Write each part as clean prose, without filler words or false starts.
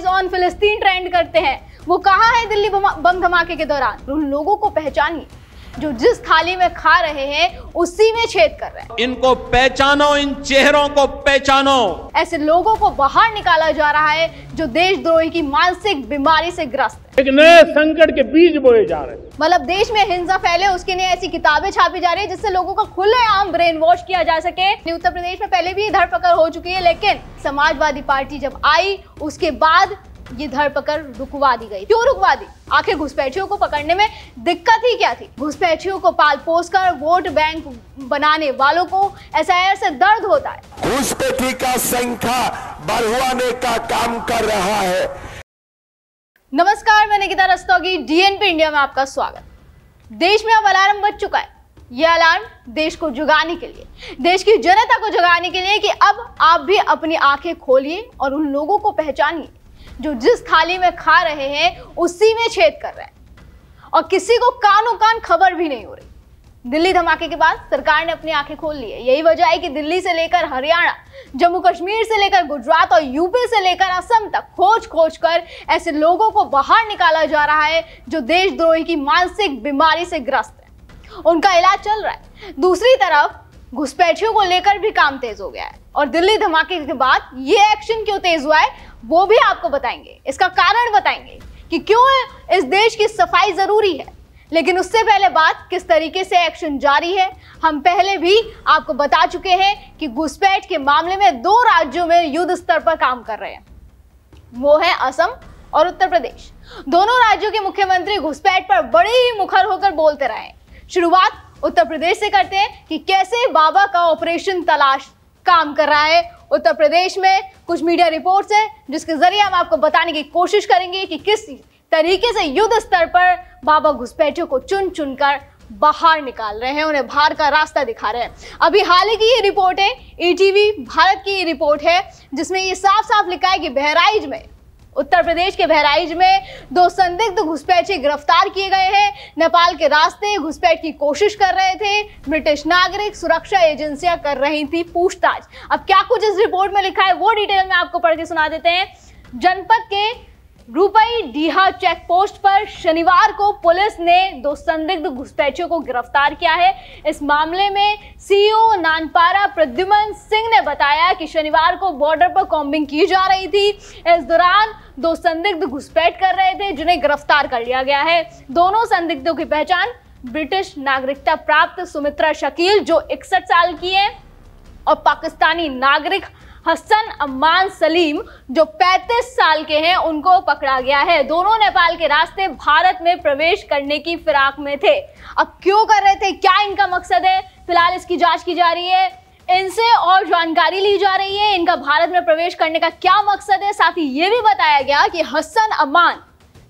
Eyes on फिलिस्तीन trend करते हैं। वो कहाँ है दिल्ली बम धमाके के दौरान? उन लोगों को पहचानिए जो जिस थाली में खा रहे हैं उसी में छेद कर रहे हैं। इनको पहचानो, इन चेहरों को पहचानो। ऐसे लोगों को बाहर निकाला जा रहा है जो देशद्रोही की मानसिक बीमारी से ग्रस्त है। एक नए संकट के बीज बोए जा रहे हैं। मतलब देश में हिंसा फैले उसके लिए ऐसी किताबें छापी जा रही है जिससे लोगों का खुलेआम ब्रेन वॉश किया जा सके। उत्तर प्रदेश में पहले भी धरपकड़ हो चुकी है, लेकिन समाजवादी पार्टी जब आई उसके बाद ये धरपकड़ रुकवा दी गई। क्यों रुकवा दी? आखिर घुसपैठियों को पकड़ने में दिक्कत ही क्या थी? घुसपैठियों को पाल पोस कर वोट बैंक बनाने वालों को एसआईआर से दर्द होता है। घुसपैठी का संख्या बढ़वाने का काम कर रहा है। नमस्कार, मैं निकिता रस्तोगी, डीएनपी इंडिया में आपका स्वागत। देश में अब अलार्म बज चुका है। यह अलार्म देश को जगाने के लिए, देश की जनता को जगाने के लिए कि अब आप भी अपनी आंखें खोलिए और उन लोगों को पहचानिए जो जिस थाली में खा रहे हैं उसी में छेद कर रहे हैं और किसी को कानों कान खबर भी नहीं हो रही। दिल्ली धमाके के बाद सरकार ने अपनी आंखें खोल ली है। यही वजह है कि दिल्ली से लेकर हरियाणा, जम्मू कश्मीर से लेकर गुजरात और यूपी से लेकर असम तक खोज खोज कर ऐसे लोगों को बाहर निकाला जा रहा है जो देशद्रोही की मानसिक बीमारी से ग्रस्त है। उनका इलाज चल रहा है। दूसरी तरफ घुसपैठियों को लेकर भी काम तेज हो गया है और दिल्ली धमाके के बाद ये एक्शन क्यों तेज हुआ है वो भी आपको बताएंगे। इसका कारण बताएंगे कि क्यों इस देश की सफाई जरूरी है। लेकिन उससे पहले बात किस तरीके से एक्शन जारी है। हम पहले भी आपको बता चुके हैं कि घुसपैठ के मामले में 2 राज्यों में युद्ध स्तर पर काम कर रहे हैं, वो है असम और उत्तर प्रदेश। दोनों राज्यों के मुख्यमंत्री घुसपैठ पर बड़े ही मुखर होकर बोलते रहे। शुरुआत उत्तर प्रदेश से करते हैं कि कैसे बाबा का ऑपरेशन तलाश काम कर रहा है। उत्तर प्रदेश में कुछ मीडिया रिपोर्ट्स हैं जिसके जरिए हम आपको बताने की कोशिश करेंगे कि किस तरीके से युद्ध स्तर पर बाबा घुसपैठियों को चुन चुनकर बाहर निकाल रहे हैं, उन्हें बाहर का रास्ता दिखा रहे हैं। अभी हाल ही की ये रिपोर्ट है, ईटीवी भारत की ये रिपोर्ट है जिसमें ये साफ साफ लिखा है कि बहराइच में, उत्तर प्रदेश के बहराइच में 2 संदिग्ध घुसपैठी गिरफ्तार किए गए हैं। नेपाल के रास्ते घुसपैठ की कोशिश कर रहे थे। ब्रिटिश नागरिक सुरक्षा एजेंसियां कर रही थी पूछताछ। अब क्या कुछ इस रिपोर्ट में लिखा है वो डिटेल में आपको पढ़ के सुना देते हैं। जनपद के रुपई डीहा चेक पोस्ट पर शनिवार को पुलिस ने 2 संदिग्ध घुसपैठियों को गिरफ्तार किया है। इस मामले में सीईओ नानपारा प्रद्युमन सिंह ने बताया कि शनिवार को बॉर्डर पर कॉम्बिंग की जा रही थी। इस दौरान 2 संदिग्ध घुसपैठ कर रहे थे जिन्हें गिरफ्तार कर लिया गया है। दोनों संदिग्धों की पहचान ब्रिटिश नागरिकता प्राप्त सुमित्रा शकील जो 61 साल की है और पाकिस्तानी नागरिक हसन अमान सलीम जो 35 साल के हैं उनको पकड़ा गया है। दोनों नेपाल के रास्ते भारत में प्रवेश करने की फिराक में थे। अब क्यों कर रहे थे, क्या इनका मकसद है, फिलहाल इसकी जांच की जा रही है। इनसे और जानकारी ली जा रही है, इनका भारत में प्रवेश करने का क्या मकसद है। साथ ही ये भी बताया गया कि हसन अमान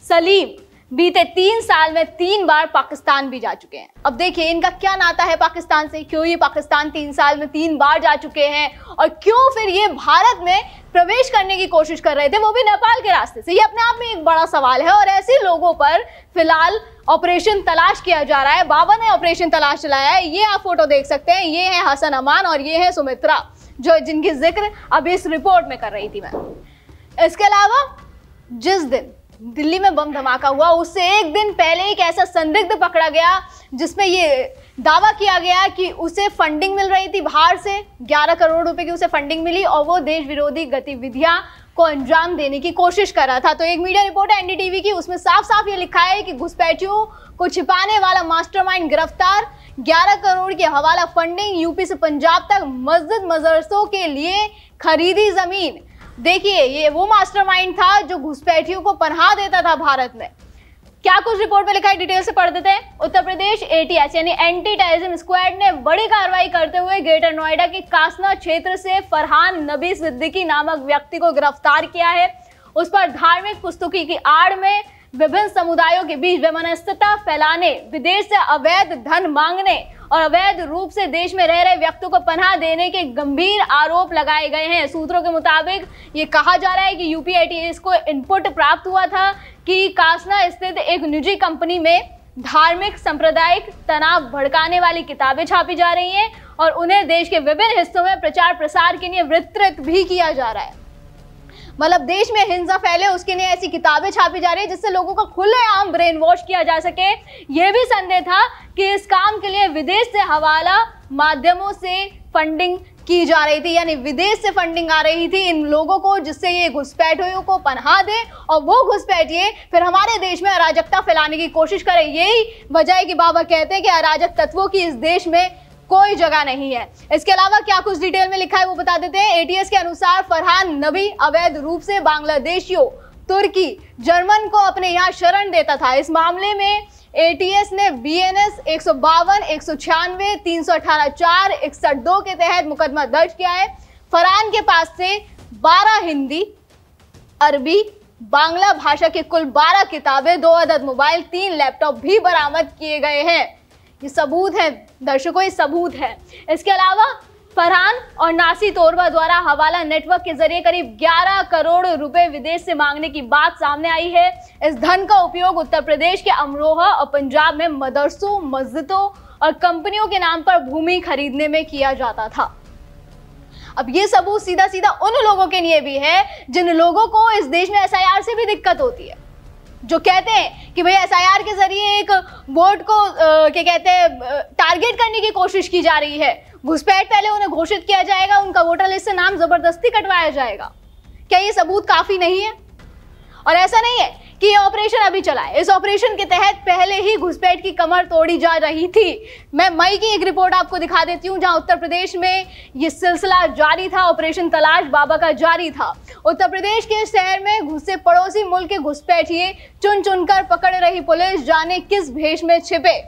सलीम बीते 3 साल में 3 बार पाकिस्तान भी जा चुके हैं। अब देखिए इनका क्या नाता है पाकिस्तान से, क्यों ये पाकिस्तान 3 साल में 3 बार जा चुके हैं और क्यों फिर ये भारत में प्रवेश करने की कोशिश कर रहे थे, वो भी नेपाल के रास्ते से। ये अपने आप में एक बड़ा सवाल है और ऐसे लोगों पर फिलहाल ऑपरेशन तलाश किया जा रहा है। बाबा ने ऑपरेशन तलाश चलाया है। ये आप फोटो देख सकते हैं, ये है हसन अमान और ये है सुमित्रा जो जिनकी जिक्र अभी इस रिपोर्ट में कर रही थी मैं। इसके अलावा जिस दिन दिल्ली में बम धमाका हुआ उससे 1 दिन पहले एक ऐसा संदिग्ध पकड़ा गया जिसमें ये दावा किया गया कि उसे फंडिंग मिल रही थी बाहर से, 11 करोड़ रुपए की उसे फंडिंग मिली और वो देश विरोधी गतिविधियां को अंजाम देने की कोशिश कर रहा था। तो एक मीडिया रिपोर्ट है एनडीटीवी की, उसमें साफ साफ ये लिखा है कि घुसपैठियों को छिपाने वाला मास्टरमाइंड गिरफ्तार, 11 करोड़ की हवाला फंडिंग, यूपी से पंजाब तक मस्जिद मदरसों के लिए खरीदी जमीन। देखिए ये वो मास्टरमाइंड था जो घुसपैठियों को पनाह देता था भारत में। क्या कुछ रिपोर्ट में लिखा है, डिटेल से पढ़ देते हैं। उत्तर प्रदेश एटीएस यानी एंटी टेररिज्म स्क्वाड ने बड़ी कार्रवाई करते हुए ग्रेटर नोएडा के कासना क्षेत्र से फरहान नबी सिद्दीकी नामक व्यक्ति को गिरफ्तार किया है। उस पर धार्मिक पुस्तकों की आड़ में विभिन्न समुदायों के बीच वैमनस्यता फैलाने, विदेश से अवैध धन मांगने और अवैध रूप से देश में रह रहे व्यक्तियों को पनाह देने के गंभीर आरोप लगाए गए हैं। सूत्रों के मुताबिक ये कहा जा रहा है कि यूपी एटीएस को इनपुट प्राप्त हुआ था कि कासना स्थित एक निजी कंपनी में धार्मिक सांप्रदायिक तनाव भड़काने वाली किताबें छापी जा रही हैं और उन्हें देश के विभिन्न हिस्सों में प्रचार प्रसार के लिए वितरित भी किया जा रहा है। मतलब देश में हिंसा फैले उसके लिए ऐसी किताबें छापी जा रही है जिससे लोगों का खुलेआम ब्रेन वॉश किया जा सके। यह भी संदेह था कि इस काम के लिए विदेश से हवाला माध्यमों से फंडिंग की जा रही थी, यानी विदेश से फंडिंग आ रही थी इन लोगों को, जिससे ये घुसपैठियों को पनाह दे और वो घुसपैठिए फिर हमारे देश में अराजकता फैलाने की कोशिश करें। यही वजह है कि बाबा कहते हैं कि अराजक तत्वों की इस देश में कोई जगह नहीं है। इसके अलावा क्या कुछ डिटेल में लिखा है वो बता देते हैं। एटीएस के अनुसार फरहान नबी अवैध रूप से बांग्लादेशियों, तुर्की, जर्मन को अपने यहाँ शरण देता था। इस मामले में एटीएस ने बीएनएस 152, 196, 318, 4, 61(2) के तहत मुकदमा दर्ज किया है। फरहान के पास से 12 हिंदी, अरबी, बांग्ला भाषा की कुल 12 किताबें, 2 अदद मोबाइल, 3 लैपटॉप भी बरामद किए गए हैं। ये सबूत है दर्शकों, ये सबूत है। इसके अलावा फरहान और नासी तोरबा द्वारा हवाला नेटवर्क के जरिए करीब 11 करोड़ रुपए विदेश से मांगने की बात सामने आई है। इस धन का उपयोग उत्तर प्रदेश के अमरोहा और पंजाब में मदरसों, मस्जिदों और कंपनियों के नाम पर भूमि खरीदने में किया जाता था। अब ये सबूत सीधा सीधा उन लोगों के लिए भी है जिन लोगों को इस देश में एसआईआर से भी दिक्कत होती है, जो कहते हैं कि भाई एसआईआर के जरिए एक वोट को क्या कहते हैं टारगेट करने की कोशिश की जा रही है। घुसपैठ पहले उन्हें घोषित किया जाएगा, उनका वोटर लिस्ट से नाम जबरदस्ती कटवाया जाएगा। क्या ये सबूत काफी नहीं है? और ऐसा नहीं है कि ये ऑपरेशन अभी चला है, इस ऑपरेशन के तहत पहले ही घुसपैठ की कमर तोड़ी जा रही थी। मैं मई की एक रिपोर्ट आपको दिखा देती हूं जहां उत्तर प्रदेश में ये सिलसिला जारी था, ऑपरेशन तलाश बाबा का जारी था। उत्तर प्रदेश के शहर में घुसे पड़ोसी मुल्क के घुसपैठिए चुन चुनकर पकड़ रही पुलिस, जाने किस भेष में छिपे।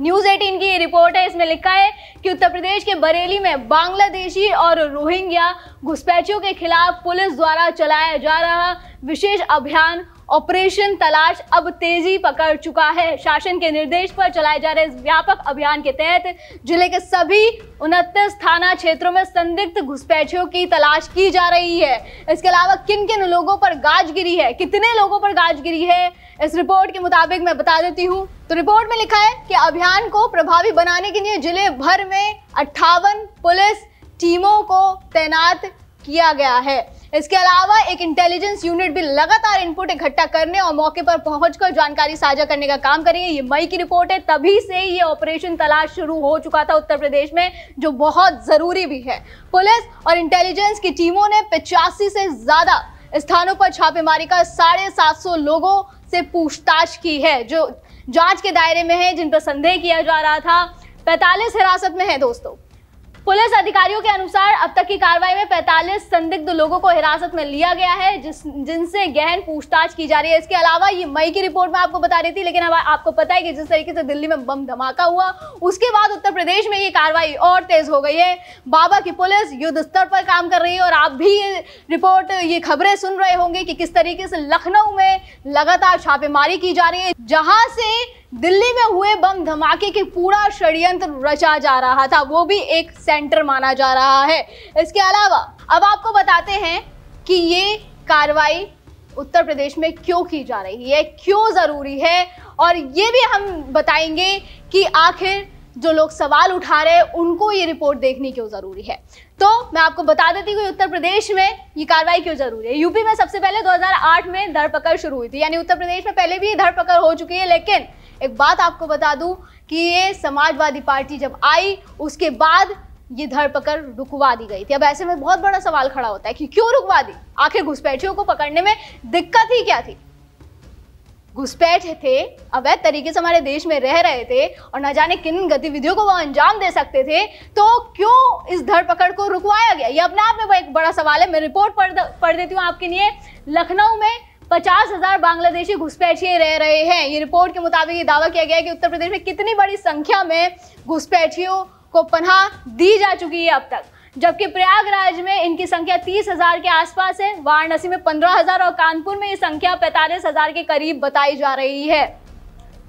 न्यूज 18 की ये रिपोर्ट है, इसमें लिखा है कि उत्तर प्रदेश के बरेली में बांग्लादेशी और रोहिंग्या घुसपैठियों के खिलाफ पुलिस द्वारा चलाया जा रहा विशेष अभियान ऑपरेशन तलाश अब तेजी पकड़ चुका है। शासन के निर्देश पर चलाए जा रहे इस व्यापक अभियान के तहत जिले के सभी 29 थाना क्षेत्रों में संदिग्ध घुसपैठियों की तलाश की जा रही है। इसके अलावा किन किन लोगों पर गाज गिरी है, कितने लोगों पर गाज गिरी है, इस रिपोर्ट के मुताबिक मैं बता देती हूँ। तो रिपोर्ट में लिखा है कि अभियान को प्रभावी बनाने के लिए जिले भर में 58 पुलिस टीमों को तैनात किया गया है। इसके अलावा एक इंटेलिजेंस यूनिट भी लगातार इनपुट इकट्ठा करने और मौके पर पहुंचकर जानकारी साझा करने का काम कर रही है। ये मई की रिपोर्ट है, तभी से ये ऑपरेशन तलाश शुरू हो चुका था उत्तर प्रदेश में, जो बहुत जरूरी भी है। पुलिस और इंटेलिजेंस की टीमों ने 85 से ज्यादा स्थानों पर छापेमारी कर 750 लोगों से पूछताछ की है, जो जांच के दायरे में है, जिन पर संदेह किया जा रहा था। 45 हिरासत में है दोस्तों। पुलिस अधिकारियों के अनुसार अब तक की कार्रवाई में 45 संदिग्ध लोगों को हिरासत में लिया गया है, जिनसे गहन पूछताछ की जा रही है। इसके अलावा ये मई की रिपोर्ट में आपको बता रही थी, लेकिन अब आपको पता है कि जिस तरीके से दिल्ली में बम धमाका हुआ उसके बाद उत्तर प्रदेश में ये कार्रवाई और तेज हो गई है। बाबा की पुलिस युद्ध स्तर पर काम कर रही है और आप भी ये रिपोर्ट, ये खबरें सुन रहे होंगे कि किस तरीके से लखनऊ में लगातार छापेमारी की जा रही है, जहां से दिल्ली में हुए बम धमाके की पूरा षड्यंत्र रचा जा रहा था, वो भी एक सेंटर माना जा रहा है। इसके अलावा अब आपको बताते हैं कि ये कार्रवाई उत्तर प्रदेश में क्यों की जा रही है, क्यों जरूरी है, और ये भी हम बताएंगे कि आखिर जो लोग सवाल उठा रहे हैं उनको ये रिपोर्ट देखनी क्यों जरूरी है। तो मैं आपको बता देती हूँ उत्तर प्रदेश में ये कार्रवाई क्यों जरूरी है। यूपी में सबसे पहले 2008 में धरपकड़ शुरू हुई थी, यानी उत्तर प्रदेश में पहले भी धरपकड़ हो चुकी है। लेकिन एक बात आपको बता दूं कि ये समाजवादी पार्टी जब आई उसके बाद ये धरपकड़ रुकवा दी गई थी। अब ऐसे में बहुत बड़ा सवाल खड़ा होता है कि क्यों रुकवा दी, आखिर घुसपैठियों को पकड़ने में दिक्कत ही क्या थी। घुसपैठ थे, अवैध तरीके से हमारे देश में रह रहे थे और न जाने किन गतिविधियों को वो अंजाम दे सकते थे, तो क्यों इस धरपकड़ को रुकवाया गया, ये अपने आप में एक बड़ा सवाल है। मैं रिपोर्ट पढ़ देती हूँ आपके लिए। लखनऊ में 50,000 बांग्लादेशी घुसपैठिए रह रहे हैं। ये रिपोर्ट के मुताबिक ये दावा किया गया है कि उत्तर प्रदेश में कितनी बड़ी संख्या में घुसपैठियों को पनाह दी जा चुकी है अब तक, जबकि प्रयागराज में इनकी संख्या 30,000 के आसपास है, वाराणसी में 15,000 और कानपुर में ये संख्या 45,000 के करीब बताई जा रही है।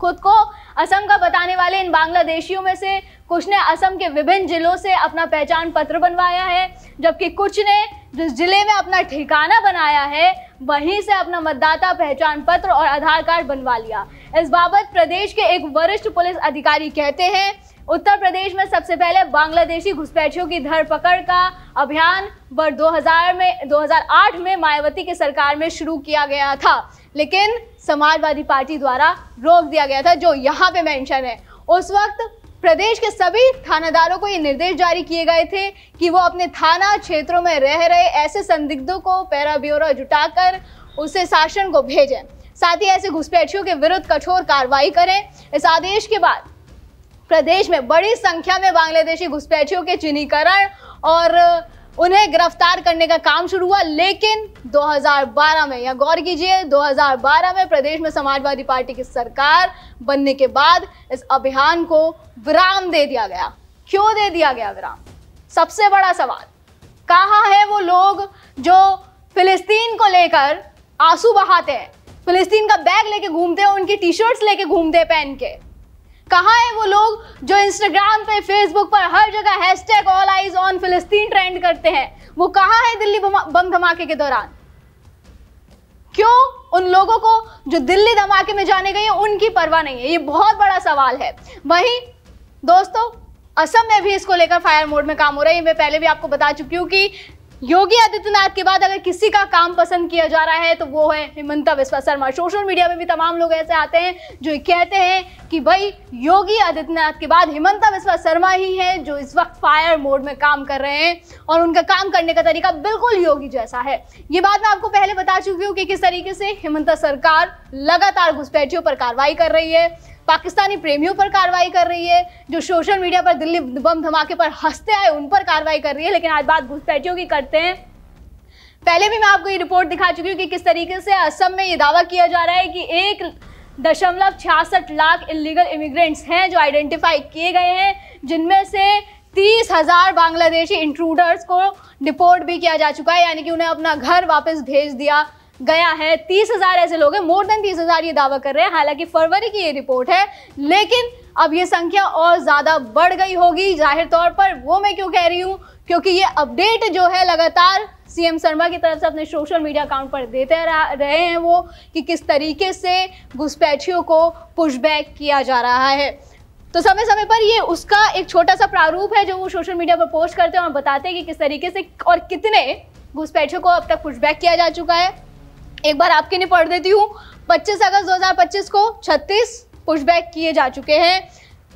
खुद को असम का बताने वाले इन बांग्लादेशियों में से कुछ ने असम के विभिन्न जिलों से अपना पहचान पत्र बनवाया है, जबकि कुछ ने जिस जिले में अपना ठिकाना बनाया है वहीं से अपना मतदाता पहचान पत्र और आधार कार्ड बनवा लिया। इस बाबत प्रदेश के एक वरिष्ठ पुलिस अधिकारी कहते हैं, उत्तर प्रदेश में सबसे पहले बांग्लादेशी घुसपैठियों की धरपकड़ का अभियान वर्ष 2008 में मायावती की सरकार में शुरू किया गया था, लेकिन समाजवादी पार्टी द्वारा रोक दिया गया था, जो यहाँ पे मेंशन है। उस वक्त प्रदेश के सभी थानादारों को ये निर्देश जारी किए गए थे कि वो अपने थाना क्षेत्रों में रह रहे ऐसे संदिग्धों को पैरा ब्यूरो जुटाकर उसे शासन को भेजें, साथ ही ऐसे घुसपैठियों के विरुद्ध कठोर कार्रवाई करें। इस आदेश के बाद प्रदेश में बड़ी संख्या में बांग्लादेशी घुसपैठियों के चिन्हीकरण और उन्हें गिरफ्तार करने का काम शुरू हुआ। लेकिन 2012 में, या गौर कीजिए, 2012 में प्रदेश में समाजवादी पार्टी की सरकार बनने के बाद इस अभियान को विराम दे दिया गया। क्यों दे दिया गया विराम? सबसे बड़ा सवाल, कहाँ है वो लोग जो फिलिस्तीन को लेकर आंसू बहाते हैं, फिलिस्तीन का बैग लेके घूमते हैं, उनकी टी शर्ट्स लेके घूमते हैं पहन के? कहाँ है वो लोग जो इंस्टाग्राम पे, फेसबुक पर हर जगह हैशटैग ऑल आइज ऑन फिलिस्तीन ट्रेंड करते हैं? वो कहाँ है दिल्ली बम धमाके के दौरान? क्यों उन लोगों को जो दिल्ली धमाके में जाने गए उनकी परवाह नहीं है? ये बहुत बड़ा सवाल है। वहीं दोस्तों, असम में भी इसको लेकर फायर मोड में काम हो रहा है। मैं पहले भी आपको बता चुकी हूँ कि योगी आदित्यनाथ के बाद अगर किसी का काम पसंद किया जा रहा है तो वो है हिमंता बिस्वा शर्मा। सोशल मीडिया में भी तमाम लोग ऐसे आते हैं जो कहते हैं कि भाई योगी आदित्यनाथ के बाद हिमंता बिस्वा शर्मा ही है जो इस वक्त फायर मोड में काम कर रहे हैं और उनका काम करने का तरीका बिल्कुल योगी जैसा है। ये बात मैं आपको पहले बता चुकी हूँ कि किस तरीके से हिमंता सरकार लगातार घुसपैठियों पर कार्रवाई कर रही है, पाकिस्तानी प्रेमियों पर कार्रवाई कर रही है, जो सोशल मीडिया पर दिल्ली बम धमाके पर हंसते आए उन पर कार्रवाई कर रही है। लेकिन आज बात घुसपैठियों की करते हैं। पहले भी मैं आपको ये रिपोर्ट दिखा चुकी हूँ कि किस तरीके से असम में ये दावा किया जा रहा है कि 1.66 लाख इलीगल इमिग्रेंट्स हैं जो आइडेंटिफाई किए गए हैं, जिनमें से 30,000 बांग्लादेशी इंट्रूडर्स को डिपोर्ट भी किया जा चुका है, यानी कि उन्हें अपना घर वापस भेज दिया गया है। 30,000 ऐसे लोग हैं, मोर देन 30,000 ये दावा कर रहे हैं। हालांकि फरवरी की ये रिपोर्ट है, लेकिन अब ये संख्या और ज़्यादा बढ़ गई होगी जाहिर तौर पर। वो मैं क्यों कह रही हूँ? क्योंकि ये अपडेट जो है लगातार सीएम शर्मा की तरफ से अपने सोशल मीडिया अकाउंट पर देते रहे हैं वो, कि किस तरीके से घुसपैठियों को पुशबैक किया जा रहा है। तो समय समय पर ये उसका एक छोटा सा प्रारूप है जो वो सोशल मीडिया पर पोस्ट करते हैं और बताते हैं कि किस तरीके से और कितने घुसपैठियों को अब तक पुशबैक किया जा चुका है। एक बार आपके लिए पढ़ देती हूँ। 25 अगस्त 2025 को 36 पुशबैक किए जा चुके हैं,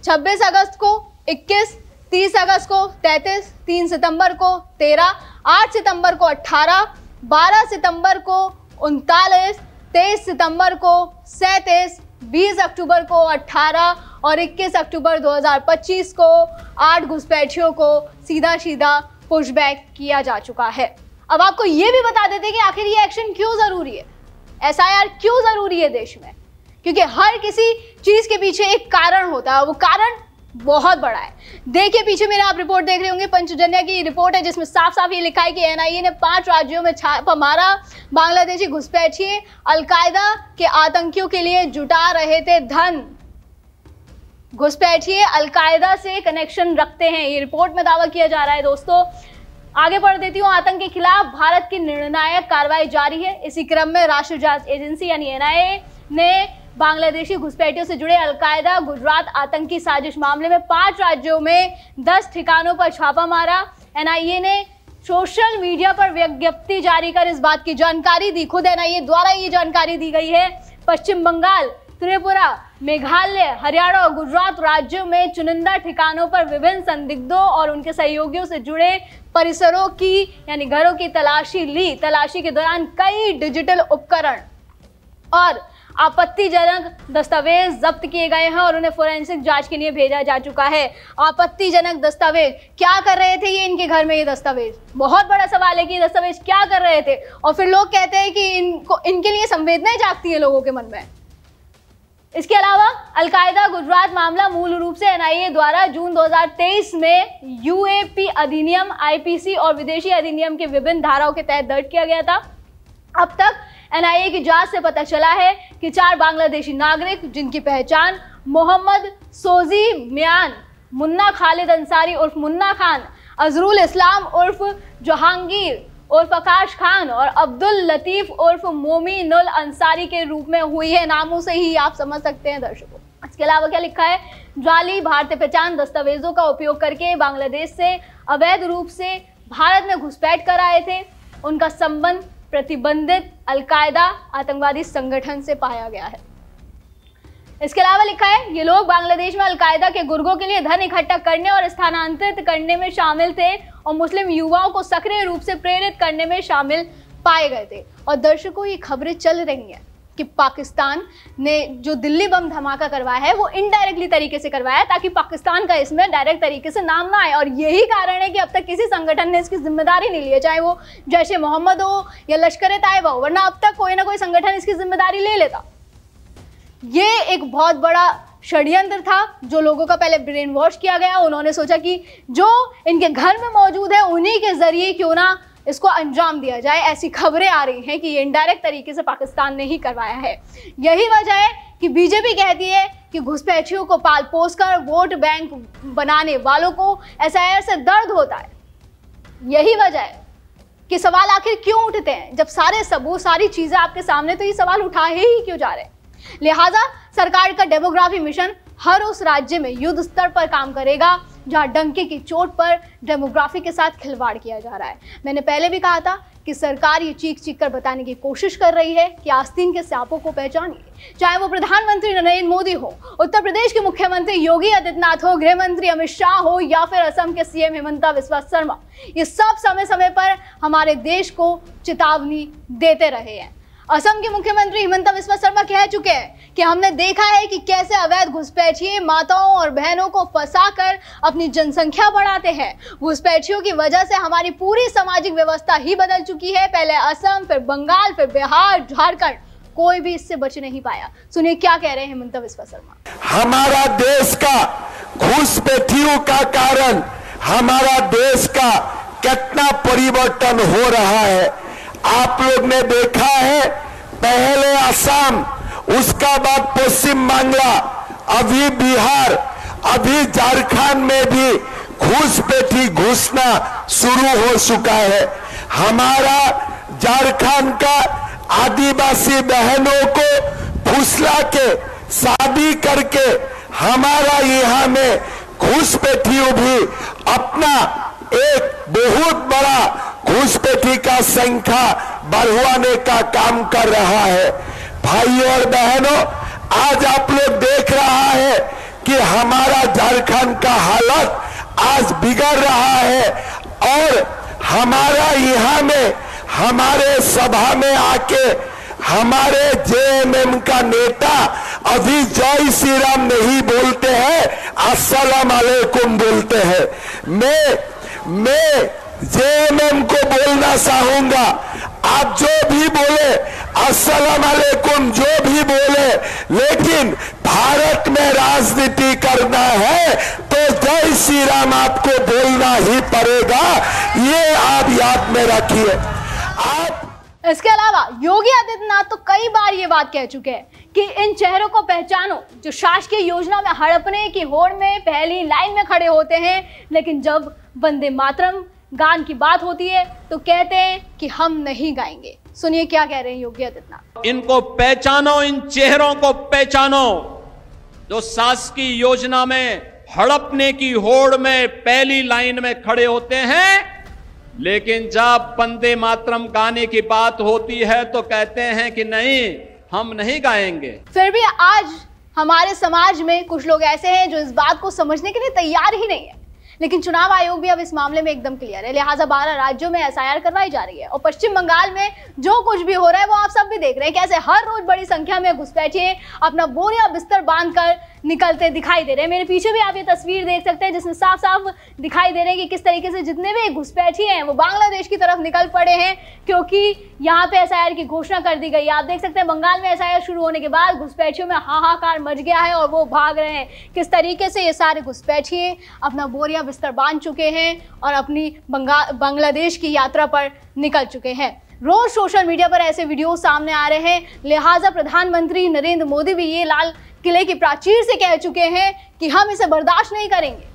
26 अगस्त को 21, 30 अगस्त को 33, 3 सितंबर को 13, 8 सितंबर को 18, 12 सितंबर को 39, 23 सितंबर को 37, 20 अक्टूबर को 18 और 21 अक्टूबर 2025 को 8 घुसपैठियों को सीधा सीधा पुशबैक किया जा चुका है। अब आपको ये भी बता देते हैं कि आखिर ये एक्शन क्यों जरूरी है, एसआईआर क्यों जरूरी है देश में, क्योंकि हर किसी चीज के पीछे एक कारण होता है, वो कारण बहुत बड़ा है। देखिए पीछे मेरे आप रिपोर्ट देख रहे होंगे, पंचजन्या की रिपोर्ट है जिसमें साफ साफ ये लिखा है कि एनआईए ने 5 राज्यों में छापा मारा। बांग्लादेशी घुसपैठिए अलकायदा के आतंकियों के लिए जुटा रहे थे धन। घुसपैठिए अलकायदा से कनेक्शन रखते हैं, ये रिपोर्ट में दावा किया जा रहा है। दोस्तों आगे बढ़ देती हूँ। आतंक के खिलाफ भारत की निर्णायक कार्रवाई जारी है। इसी क्रम में राष्ट्रीय जांच एजेंसी यानी एनआईए ने बांग्लादेशी घुसपैठियों से जुड़े अलकायदा गुजरात आतंकी साजिश मामले में 5 राज्यों में 10 ठिकानों पर छापा मारा। एनआईए ने सोशल मीडिया पर विज्ञप्ति जारी कर इस बात की जानकारी दी, खुद एनआईए द्वारा ये जानकारी दी गई है। पश्चिम बंगाल, त्रिपुरा, मेघालय, हरियाणा और गुजरात राज्यों में चुनिंदा ठिकानों पर विभिन्न संदिग्धों और उनके सहयोगियों से जुड़े परिसरों की यानी घरों की तलाशी ली। तलाशी के दौरान कई डिजिटल उपकरण और आपत्तिजनक दस्तावेज जब्त किए गए हैं और उन्हें फोरेंसिक जांच के लिए भेजा जा चुका है। आपत्तिजनक दस्तावेज क्या कर रहे थे ये इनके घर में? ये दस्तावेज बहुत बड़ा सवाल है कि ये दस्तावेज क्या कर रहे थे। और फिर लोग कहते हैं कि इनके लिए संवेदनाएं जागती है लोगों के मन में। इसके अलावा अलकायदा गुजरात मामला मूल रूप से एनआईए द्वारा जून 2023 में यूएपी अधिनियम, आईपीसी और विदेशी अधिनियम के विभिन्न धाराओं के तहत दर्ज किया गया था। अब तक एनआईए की जांच से पता चला है कि 4 बांग्लादेशी नागरिक जिनकी पहचान मोहम्मद सोजी मियान, मुन्ना खालिद अंसारी उर्फ मुन्ना खान, अजरुल इस्लाम उर्फ जहांगीर उर्फ आकाश खान और अब्दुल लतीफ उर्फ मोमिनुल अंसारी के रूप में हुई है। नामों से ही आप समझ सकते हैं दर्शकों। इसके अलावा क्या लिखा है, जाली भारतीय पहचान दस्तावेजों का उपयोग करके बांग्लादेश से अवैध रूप से भारत में घुसपैठ कर आए थे। उनका संबंध प्रतिबंधित अलकायदा आतंकवादी संगठन से पाया गया है। इसके अलावा लिखा है, ये लोग बांग्लादेश में अलकायदा के गुर्गों के लिए धन इकट्ठा करने और स्थानांतरित करने में शामिल थे और मुस्लिम युवाओं को सक्रिय रूप से प्रेरित करने में शामिल पाए गए थे। और दर्शकों, ये खबरें चल रही हैं कि पाकिस्तान ने जो दिल्ली बम धमाका करवाया है वो इनडायरेक्टली तरीके से करवाया है ताकि पाकिस्तान का इसमें डायरेक्ट तरीके से नाम ना आए। और यही कारण है कि अब तक किसी संगठन ने इसकी जिम्मेदारी नहीं ली है, चाहे वो जैश-ए मोहम्मद हो या लश्कर तैयबा हो, वरना अब तक कोई ना कोई संगठन इसकी जिम्मेदारी ले लेता। ये एक बहुत बड़ा षड्यंत्र था जो लोगों का पहले ब्रेन वॉश किया गया। उन्होंने सोचा कि जो इनके घर में मौजूद है उन्हीं के जरिए क्यों ना इसको अंजाम दिया जाए। ऐसी खबरें आ रही हैं कि ये इनडायरेक्ट तरीके से पाकिस्तान ने ही करवाया है। यही वजह है कि बीजेपी कहती है कि घुसपैठियों को पाल पोस कर वोट बैंक बनाने वालों को एसआईआर से दर्द होता है। यही वजह है कि सवाल आखिर क्यों उठते हैं जब सारे सबूत, सारी चीजें आपके सामने, तो ये सवाल उठाए ही क्यों जा रहे हैं। लिहाजा सरकार का डेमोग्राफी मिशन हर उस राज्य में युद्ध स्तर पर काम करेगा जहां डंके की चोट पर डेमोग्राफी के साथ खिलवाड़ किया जा रहा है। मैंने पहले भी कहा था कि सरकार ये चीख चीख कर बताने की कोशिश कर रही है कि आस्तीन के सांपों को पहचानिए, चाहे वो प्रधानमंत्री नरेंद्र मोदी हो, उत्तर प्रदेश के मुख्यमंत्री योगी आदित्यनाथ हो, गृह मंत्री अमित शाह हो या फिर असम के सीएम हिमंता बिस्वा शर्मा। ये सब समय समय पर हमारे देश को चेतावनी देते रहे हैं। असम के मुख्यमंत्री हिमंता बिस्वा शर्मा कह चुके हैं कि हमने देखा है कि कैसे अवैध घुसपैठिए माताओं और बहनों को फंसाकर अपनी जनसंख्या बढ़ाते हैं। घुसपैठियों की वजह से हमारी पूरी सामाजिक व्यवस्था ही बदल चुकी है। पहले असम, फिर बंगाल, फिर बिहार, झारखंड, कोई भी इससे बच नहीं पाया। सुनिए क्या कह रहे हैं हिमंता बिस्वा शर्मा। हमारा देश का घुसपैठियों का कारण हमारा देश का कितना परिवर्तन हो रहा है। आप लोग ने देखा है, पहले असम, उसका बाद पश्चिम बांग्ला, अभी बिहार, अभी झारखंड में भी घुसपैठी घुसना शुरू हो चुका है। हमारा झारखंड का आदिवासी बहनों को फुसला के शादी करके हमारा यहाँ में घुसपैठियों भी अपना एक बहुत बड़ा घुसपैठी का संख्या बढ़वाने का काम कर रहा है। भाइयों और बहनों, आज आप लोग देख रहा है कि हमारा झारखंड का हालत आज बिगड़ रहा है और हमारा यहाँ में हमारे सभा में आके हमारे जेएमएम का नेता अभी जय श्री राम नहीं बोलते हैं, अस्सलाम वालेकुम बोलते हैं। मैं जेएमएम को बोलना चाहूंगा, आप जो भी बोले, अस्सलाम वालेकुम जो भी बोले, लेकिन भारत में राजनीति करना है तो जय श्री राम आपको बोलना ही पड़ेगा। ये आप याद में रखिए। इसके अलावा योगी आदित्यनाथ तो कई बार ये बात कह चुके हैं कि इन चेहरों को पहचानो जो शासकीय योजना में हड़पने की होड़ में पहली लाइन में खड़े होते हैं, लेकिन जब वंदे मातरम गान की बात होती है तो कहते हैं कि हम नहीं गाएंगे। सुनिए क्या कह रहे हैं योगी आदित्यनाथ। इनको पहचानो, इन चेहरों को पहचानो जो शासकीय योजना में हड़पने की होड़ में पहली लाइन में खड़े होते हैं, लेकिन जब वंदे मातरम गाने की बात होती है तो कहते हैं कि नहीं, हम नहीं गाएंगे। फिर भी आज हमारे समाज में कुछ लोग ऐसे हैं जो इस बात को समझने के लिए तैयार ही नहीं है। लेकिन चुनाव आयोग भी अब इस मामले में एकदम क्लियर है, लिहाजा 12 राज्यों में एसआईआर करवाई जा रही है। और पश्चिम बंगाल में जो कुछ भी हो रहा है वो आप सब भी देख रहे हैं, कैसे हर रोज बड़ी संख्या में घुसपैठिए अपना बोरिया बिस्तर बांधकर निकलते दिखाई दे रहे हैं। मेरे पीछे भी आप ये तस्वीर देख सकते हैं जिसमें साफ साफ दिखाई दे रहे हैं कि किस तरीके से जितने भी घुसपैठिए हैं वो बांग्लादेश की तरफ निकल पड़े हैं, क्योंकि यहाँ पे एसआईआर की घोषणा कर दी गई। आप देख सकते हैं बंगाल में एसआईआर शुरू होने के बाद घुसपैठियों में हाहाकार मच गया है और वो भाग रहे हैं। किस तरीके से ये सारे घुसपैठिए अपना बोरिया बिस्तर बांध चुके हैं और अपनी बांग्लादेश की यात्रा पर निकल चुके हैं। रोज सोशल मीडिया पर ऐसे वीडियो सामने आ रहे हैं, लिहाजा प्रधानमंत्री नरेंद्र मोदी भी ये लाल किले की प्राचीर से कह चुके हैं कि हम इसे बर्दाश्त नहीं करेंगे।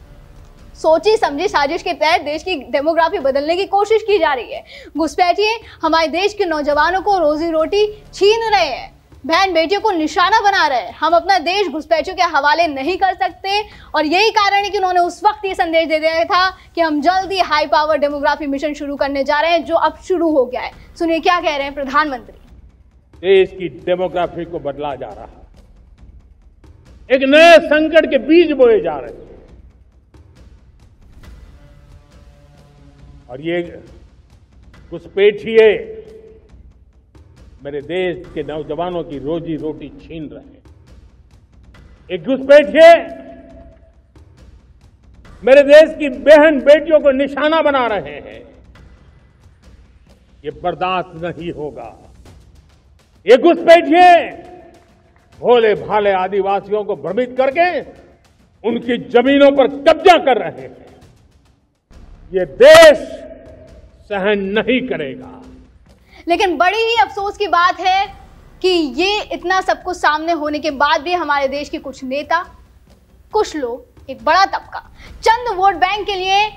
सोची समझी साजिश के तहत देश की डेमोग्राफी बदलने की कोशिश की जा रही है। घुसपैठिए हमारे देश के नौजवानों को रोजी रोटी छीन रहे हैं। बहन बेटियों को निशाना बना रहे हैं। हम अपना देश घुसपैठियों के हवाले नहीं कर सकते और यही कारण है कि उन्होंने उस वक्त ये संदेश दे दिया था कि हम जल्दी हाई पावर डेमोग्राफी मिशन शुरू करने जा रहे हैं, जो अब शुरू हो गया है। सुनिए क्या कह रहे हैं प्रधानमंत्री। देश की डेमोग्राफी को बदला जा रहा है, एक नए संकट के बीज बोए जा रहे हैं और ये घुसपैठिए मेरे देश के नौजवानों की रोजी रोटी छीन रहे हैं। एक घुसपैठिए मेरे देश की बहन बेटियों को निशाना बना रहे हैं। ये बर्दाश्त नहीं होगा। ये घुसपैठिए भोले भाले आदिवासियों को भ्रमित करके उनकी जमीनों पर कब्जा कर रहे हैं। ये देश सहन नहीं करेगा। लेकिन बड़ी ही अफसोस की बात है कि ये इतना सब कुछ सामने होने के बाद भी हमारे देश के कुछ नेता, कुछ लोग, एक बड़ा तबका चंद वोट बैंक के लिए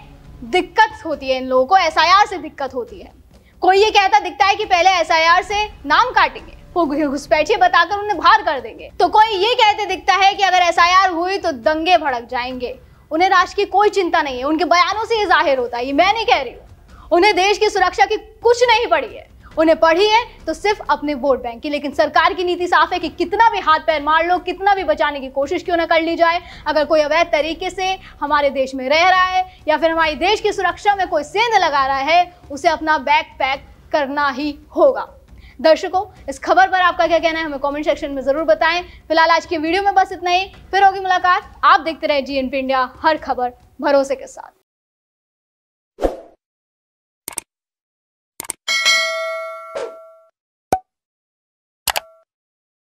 दिक्कत होती है। इन लोगों को एसआईआर से दिक्कत होती है। कोई ये कहता दिखता है कि पहले एसआईआर से नाम काटेंगे, वो घुसपैठिए बताकर उन्हें बाहर कर देंगे। तो कोई ये कहते दिखता है कि अगर एसआईआर हुई तो दंगे भड़क जाएंगे। उन्हें राष्ट्र की कोई चिंता नहीं है। उनके बयानों से ये जाहिर होता है। ये मैं नहीं कह रही हूँ। उन्हें देश की सुरक्षा की कुछ नहीं पड़ी है। उन्हें पढ़ी है तो सिर्फ अपने वोट बैंक की। लेकिन सरकार की नीति साफ है कि कितना भी हाथ पैर मार लो, कितना भी बचाने की कोशिश क्यों ना कर ली जाए, अगर कोई अवैध तरीके से हमारे देश में रह रहा है या फिर हमारे देश की सुरक्षा में कोई सेंध लगा रहा है, उसे अपना बैग पैक करना ही होगा। दर्शकों, इस खबर पर आपका क्या कहना है हमें कमेंट सेक्शन में जरूर बताएं। फिलहाल आज की वीडियो में बस इतना ही। फिर होगी मुलाकात। आप देखते रहे जीएनपी इंडिया, हर खबर भरोसे के साथ।